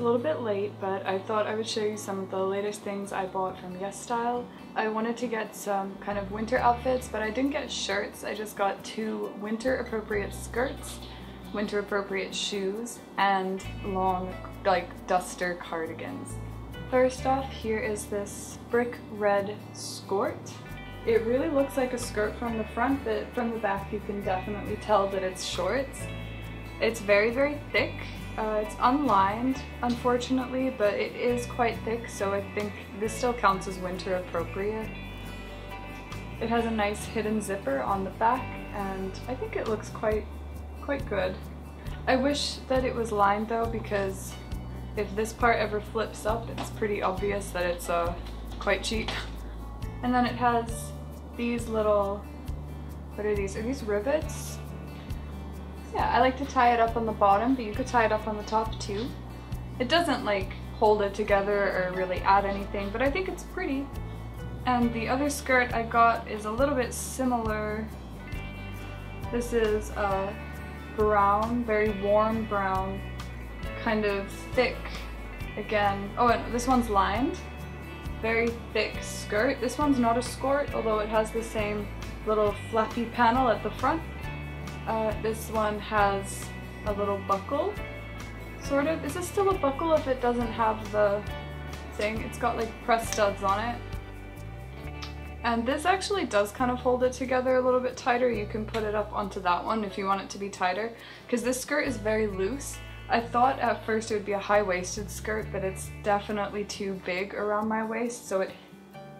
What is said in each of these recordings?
little bit late, but I thought I would show you some of the latest things I bought from YesStyle. I wanted to get some kind of winter outfits, but I didn't get shirts. I just got 2 winter appropriate skirts, winter appropriate shoes, and long like duster cardigans. First off, here is this brick red skirt. It really looks like a skirt from the front, but from the back you can definitely tell that it's shorts. It's very, very thick. It's unlined, unfortunately, but it is quite thick, so I think this still counts as winter appropriate. It has a nice hidden zipper on the back, and I think it looks quite good. I wish that it was lined though, because if this part ever flips up, it's pretty obvious that it's quite cheap. And then it has these little, what are these? Are these rivets? Yeah, I like to tie it up on the bottom, but you could tie it up on the top too. It doesn't like hold it together or really add anything, but I think it's pretty. And the other skirt I got is a little bit similar. This is a brown, very warm brown, kind of thick, again. Oh, and this one's lined. Very thick skirt. This one's not a skirt, although it has the same little flappy panel at the front. This one has a little buckle, sort of. Is this still a buckle if it doesn't have the thing? It's got like press studs on it. And this actually does kind of hold it together a little bit tighter. You can put it up onto that one if you want it to be tighter, because this skirt is very loose. I thought at first it would be a high-waisted skirt, but it's definitely too big around my waist, so it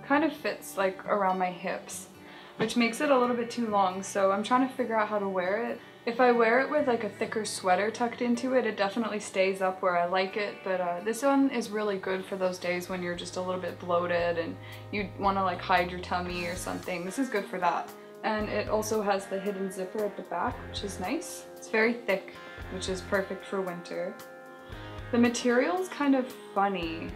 kind of fits like around my hips, which makes it a little bit too long, so I'm trying to figure out how to wear it. If I wear it with like a thicker sweater tucked into it, it definitely stays up where I like it, but this one is really good for those days when you're just a little bit bloated and you want to like hide your tummy or something. This is good for that. And it also has the hidden zipper at the back, which is nice. It's very thick, which is perfect for winter. The material is kind of funny.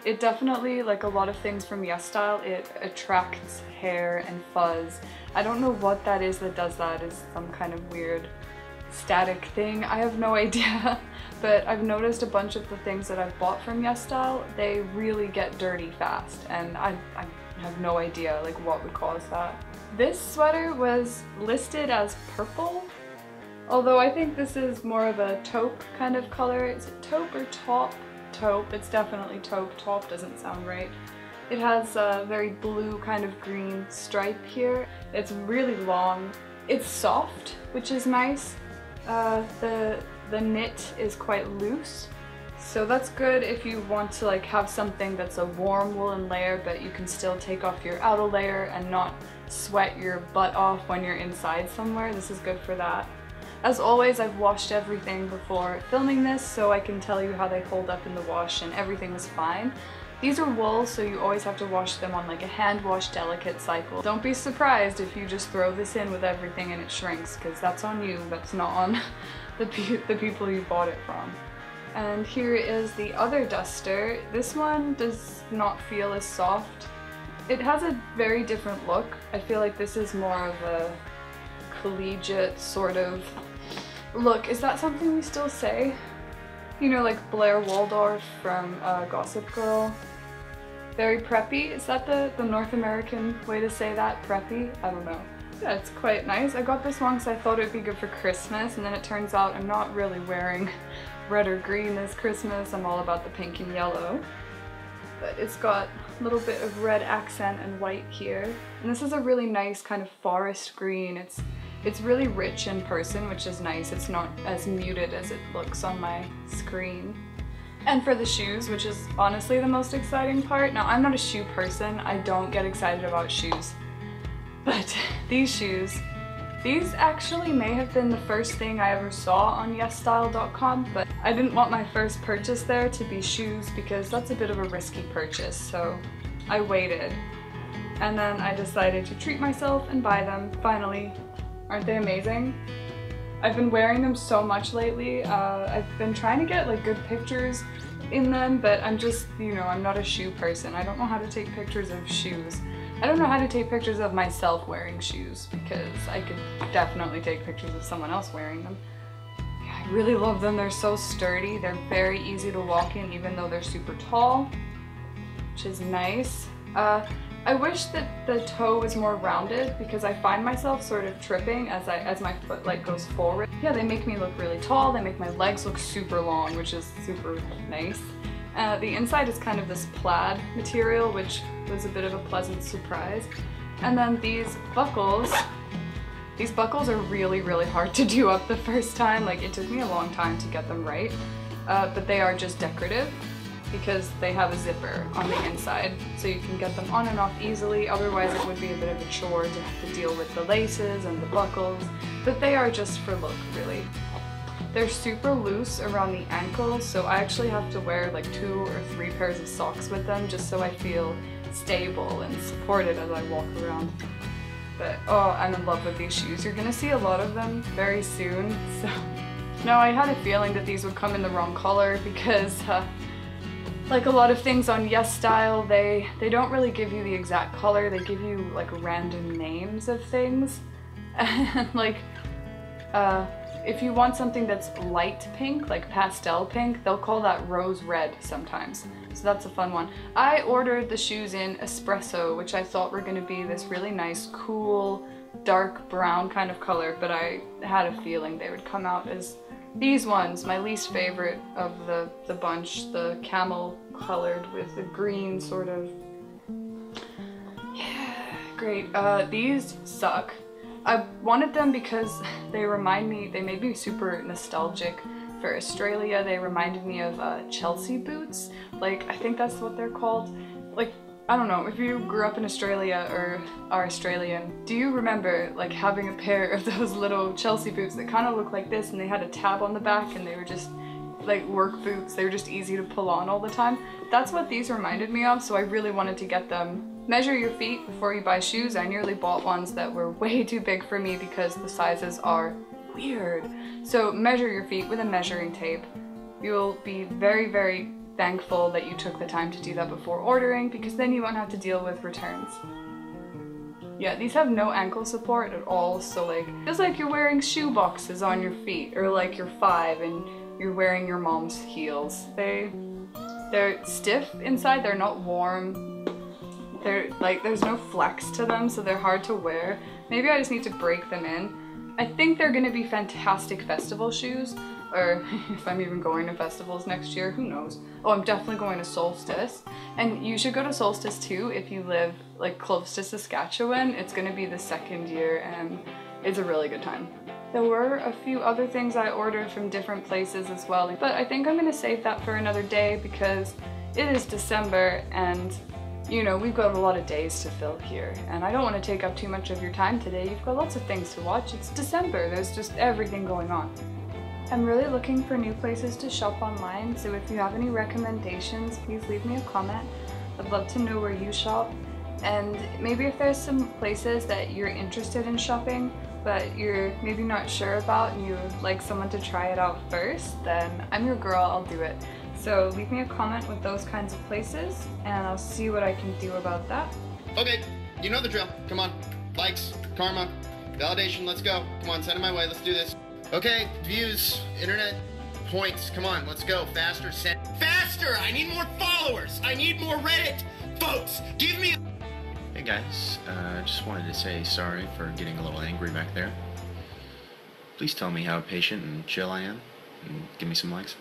It definitely, like a lot of things from YesStyle, it attracts hair and fuzz. I don't know what that is that does that. Is some kind of weird static thing. I have no idea, but I've noticed a bunch of the things that I've bought from YesStyle, they really get dirty fast, and I have no idea like what would cause that. This sweater was listed as purple, although I think this is more of a taupe kind of color. Is it taupe or taupe? Taupe. It's definitely taupe. Taupe doesn't sound right. It has a very blue kind of green stripe here. It's really long. It's soft, which is nice. The knit is quite loose, so that's good if you want to like have something that's a warm woolen layer, but you can still take off your outer layer and not sweat your butt off when you're inside somewhere. This is good for that. As always, I've washed everything before filming this, so I can tell you how they hold up in the wash, and everything was fine. These are wool, so you always have to wash them on like a hand wash delicate cycle. Don't be surprised if you just throw this in with everything and it shrinks, because that's on you, that's not on the people you bought it from. And here is the other duster. This one does not feel as soft. It has a very different look. I feel like this is more of a collegiate sort of look. Is that something we still say? You know, like Blair Waldorf from Gossip Girl. Very preppy. Is that the North American way to say that? Preppy? I don't know. Yeah, it's quite nice. I got this one because I thought it would be good for Christmas, and then it turns out I'm not really wearing red or green this Christmas. I'm all about the pink and yellow. But it's got a little bit of red accent and white here. And this is a really nice kind of forest green. It's really rich in person, which is nice. It's not as muted as it looks on my screen. And for the shoes, which is honestly the most exciting part. Now, I'm not a shoe person. I don't get excited about shoes. But these shoes, these actually may have been the first thing I ever saw on YesStyle.com, but I didn't want my first purchase there to be shoes because that's a bit of a risky purchase, so I waited. And then I decided to treat myself and buy them, finally. Aren't they amazing? I've been wearing them so much lately. I've been trying to get like good pictures in them, but I'm just, you know, I'm not a shoe person. I don't know how to take pictures of shoes. I don't know how to take pictures of myself wearing shoes, because I could definitely take pictures of someone else wearing them. Yeah, I really love them. They're so sturdy. They're very easy to walk in even though they're super tall, which is nice. I wish that the toe was more rounded because I find myself sort of tripping as my foot like goes forward. Yeah, they make me look really tall. They make my legs look super long, which is super nice. The inside is kind of this plaid material, which was a bit of a pleasant surprise. And then these buckles are really, really hard to do up the first time. Like, it took me a long time to get them right, but they are just decorative because they have a zipper on the inside, so you can get them on and off easily. Otherwise it would be a bit of a chore to have to deal with the laces and the buckles, but they are just for look, really. They're super loose around the ankles, so I actually have to wear like 2 or 3 pairs of socks with them just so I feel stable and supported as I walk around. But oh, I'm in love with these shoes. You're gonna see a lot of them very soon, so. Now, I had a feeling that these would come in the wrong color because like a lot of things on YesStyle, they don't really give you the exact color. They give you like random names of things. And like, if you want something that's light pink, like pastel pink, they'll call that rose red sometimes. So that's a fun one. I ordered the shoes in espresso, which I thought were gonna be this really nice, cool, dark brown kind of color, but I had a feeling they would come out as these ones, my least favorite of the bunch, the camel colored with the green sort of. Yeah, great. These suck. I wanted them because they made me super nostalgic for Australia. They reminded me of Chelsea boots. Like, I think that's what they're called. Like, I don't know, if you grew up in Australia or are Australian, do you remember like having a pair of those little Chelsea boots that kind of look like this and they had a tab on the back and they were just like work boots? They were just easy to pull on all the time. That's what these reminded me of, so I really wanted to get them. Measure your feet before you buy shoes. I nearly bought ones that were way too big for me because the sizes are weird. So measure your feet with a measuring tape. You'll be very, very thankful that you took the time to do that before ordering, because then you won't have to deal with returns. Yeah, these have no ankle support at all, so like, it's like you're wearing shoe boxes on your feet, or like you're 5 and you're wearing your mom's heels. They're stiff inside, they're not warm. They're like, there's no flex to them, so they're hard to wear. Maybe I just need to break them in. I think they're gonna be fantastic festival shoes, or if I'm even going to festivals next year, who knows. Oh, I'm definitely going to Solstice, and you should go to Solstice too if you live like close to Saskatchewan. It's gonna be the 2nd year and it's a really good time. There were a few other things I ordered from different places as well, but I think I'm gonna save that for another day because it is December and you know, we've got a lot of days to fill here, and I don't want to take up too much of your time today. You've got lots of things to watch. It's December, there's just everything going on. I'm really looking for new places to shop online, so if you have any recommendations, please leave me a comment. I'd love to know where you shop, and maybe if there's some places that you're interested in shopping, but you're maybe not sure about and you would like someone to try it out first, then I'm your girl, I'll do it. So leave me a comment with those kinds of places, and I'll see what I can do about that. Okay, you know the drill. Come on. Likes, karma, validation, let's go. Come on, send it my way, let's do this. Okay, views, internet, points, come on, let's go. Faster, send. Faster! I need more followers! I need more Reddit votes! Give me. Hey guys, just wanted to say sorry for getting a little angry back there. Please tell me how patient and chill I am, and give me some likes.